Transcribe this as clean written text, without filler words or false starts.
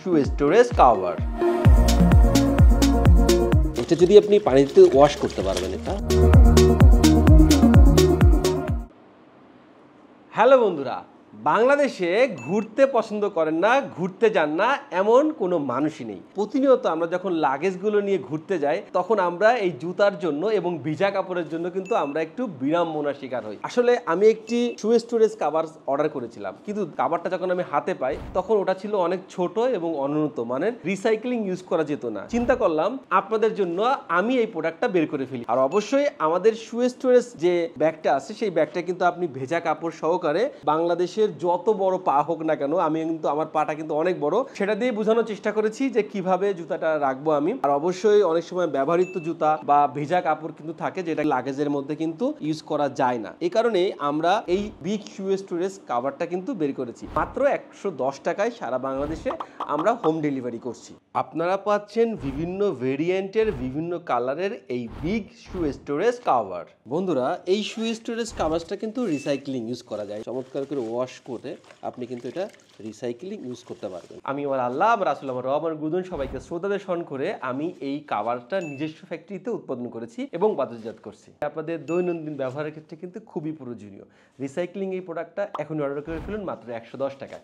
শু storage cover. এটা যদি আপনি পানিতে ওয়াশ করতে পারবেন এটা। হ্যালো বন্ধুরা, বাংলাদেশে ঘুরতে পছন্দ করেন না, ঘুরতে যান না এমন কোনো মানুষই নেই। প্রতিনিয়ত আমরা যখন লাগেজগুলো নিয়ে ঘুরতে যাই তখন আমরা এই জুতার জন্য এবং ভিজা কাপড়ের জন্য কিন্তু আমরা একটু বিড়ম্বনার শিকার হই। আসলে আমি একটি শু স্টোরেজ কাভার অর্ডার করেছিলাম, কিন্তু কাভারটা যখন আমি হাতে পাই তখন ওটা ছিল অনেক ছোট এবং অনুন্নত মানের, রিসাইক্লিং ইউজ করা যেত না। চিন্তা করলাম আপনাদের জন্য আমি এই প্রোডাক্টটা বের করে ফেলি। আর অবশ্যই আমাদের শু স্টোরেজ যে ব্যাগটা আছে সেই ব্যাগটা কিন্তু আপনি ভেজা কাপড় সহকারে বাংলাদেশের যত বড় পা হোক না কেন, আমি কিন্তু আমার পাটা কিন্তু অনেক বড়, সেটা দিয়ে বোঝানোর চেষ্টা করেছি যে কিভাবে জুতাটা রাখবো আমি। আর অবশ্যই অনেক সময় ব্যবহৃত জুতা বা ভেজা কাপড় কিন্তু থাকে যেটা লাগেজের মধ্যে কিন্তু ইউজ করা যায় না। এই কারণে আমরা এই বিগ শু স্টোরেজ কাভারটা কিন্তু বের করেছি মাত্র 110 টাকায়। সারা বাংলাদেশে আমরা হোম ডেলিভারি করছি। আপনারা পাচ্ছেন বিভিন্ন ভেরিয়েন্টের বিভিন্ন কালারের এই বিগ শু স্টোরেজ কাভার। বন্ধুরা, এই শু স্টোরেজ কাভারটা কিন্তু রিসাইক্লিং ইউজ করা যায়। চমৎকার করে ওয়াশ করে আপনি কিন্তু এটা রিসাইক্লিং ইউজ করতে পারবেন। আমি আমার আল্লাহ, আমার রাসূল, আমার রব, আমার গুরুজন সবাইকে শ্রদ্ধাদের স্মরণ করে আমি এই কাভারটা নিজস্ব ফ্যাক্টরিতে উৎপাদন করেছি এবং বাজারজাত করছি। আপনাদের দৈনন্দিন ব্যবহারের ক্ষেত্রে কিন্তু খুবই প্রয়োজনীয়। রিসাইক্লিং এই প্রোডাক্টটা এখনই অর্ডার করে ফেলুন মাত্র 110 টাকায়।